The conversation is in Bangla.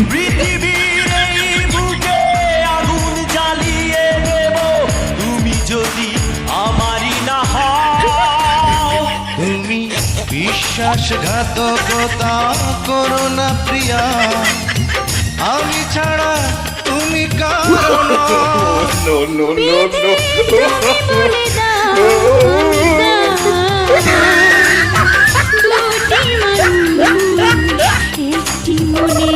পৃথিবীর এই বুকে আগুন জ্বালিয়ে দেব তুমি যদি আমারই না হও। তুমি বিশ্বাসঘাতকতা করো না প্রিয়া, আমি ছাড়া তুমি কারো না। একটি মনে